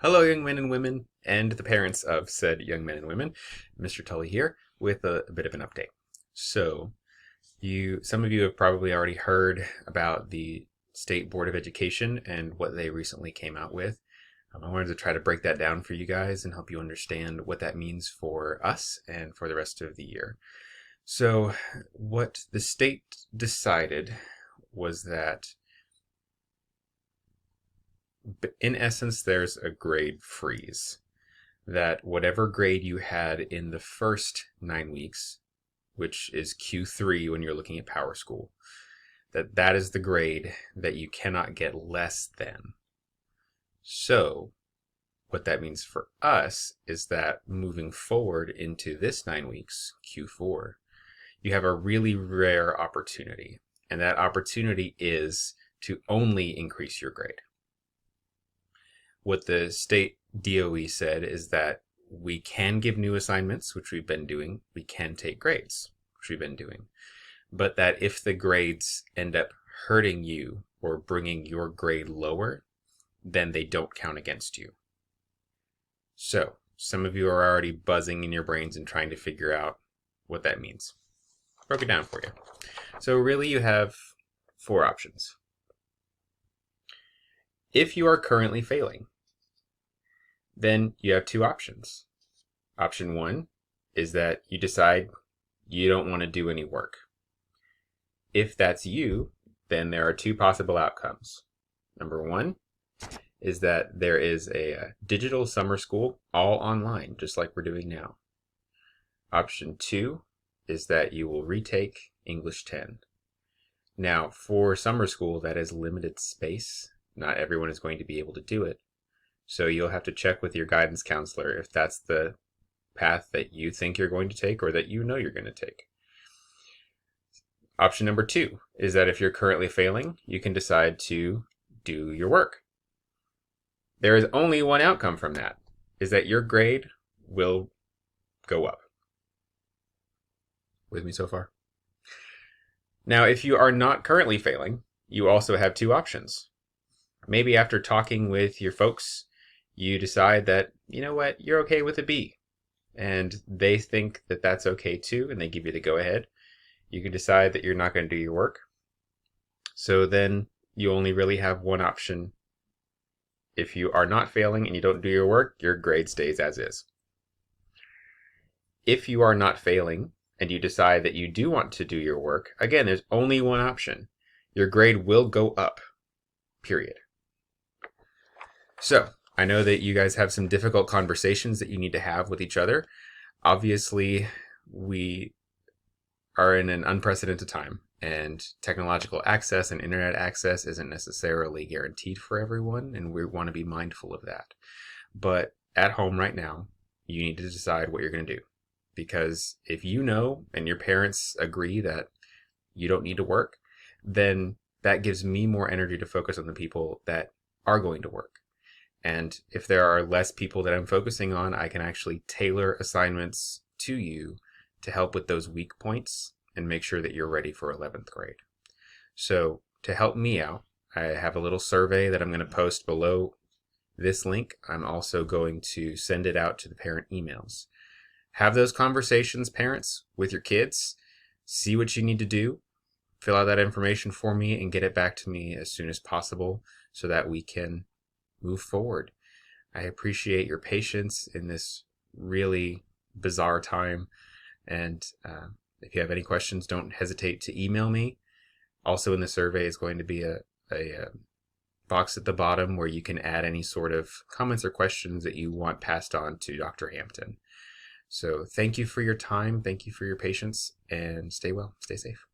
Hello, young men and women, and the parents of said young men and women. Mr. Tully here with a bit of an update. So, some of you have probably already heard about the State Board of Education and what they recently came out with. I wanted to try to break that down for you guys and help you understand what that means for us and for the rest of the year. So, what the state decided was that in essence, there's a grade freeze. That whatever grade you had in the first 9 weeks, which is Q3 when you're looking at Power School, that is the grade that you cannot get less than. So what that means for us is that moving forward into this 9 weeks, Q4, you have a really rare opportunity. And that opportunity is to only increase your grade. What the state DOE said is that we can give new assignments, which we've been doing. We can take grades, which we've been doing. But that if the grades end up hurting you or bringing your grade lower, then they don't count against you. So some of you are already buzzing in your brains and trying to figure out what that means. Broke it down for you. So really you have 4 options. If you are currently failing, then you have 2 options. Option 1 is that you decide you don't want to do any work. If that's you, then there are 2 possible outcomes. Number 1 is that there is a digital summer school all online, just like we're doing now. Option 2 is that you will retake English 10. Now, for summer school, that is limited space. Not everyone is going to be able to do it. So you'll have to check with your guidance counselor if that's the path that you think you're going to take or that you know you're going to take. Option number 2 is that if you're currently failing, you can decide to do your work. There is only one outcome from that, is that your grade will go up. With me so far? Now, if you are not currently failing, you also have 2 options. Maybe after talking with your folks, you decide that, you know what, you're okay with a B. And they think that that's okay too, and they give you the go-ahead. You can decide that you're not going to do your work. So then you only really have one option. If you are not failing and you don't do your work, your grade stays as is. If you are not failing and you decide that you do want to do your work, again, there's only one option. Your grade will go up, period. So, I know that you guys have some difficult conversations that you need to have with each other. Obviously, we are in an unprecedented time, and technological access and internet access isn't necessarily guaranteed for everyone, and we want to be mindful of that. But at home right now, you need to decide what you're going to do. Because if you know and your parents agree that you don't need to work, then that gives me more energy to focus on the people that are going to work. And if there are less people that I'm focusing on, I can actually tailor assignments to you to help with those weak points and make sure that you're ready for 11th grade. So to help me out, I have a little survey that I'm going to post below this link. I'm also going to send it out to the parent emails. Have those conversations, parents, with your kids. See what you need to do. Fill out that information for me and get it back to me as soon as possible so that we can move forward. I appreciate your patience in this really bizarre time. And if you have any questions, don't hesitate to email me. Also in the survey is going to be a box at the bottom where you can add any sort of comments or questions that you want passed on to Dr. Hampton. So thank you for your time. Thank you for your patience, and stay well, stay safe.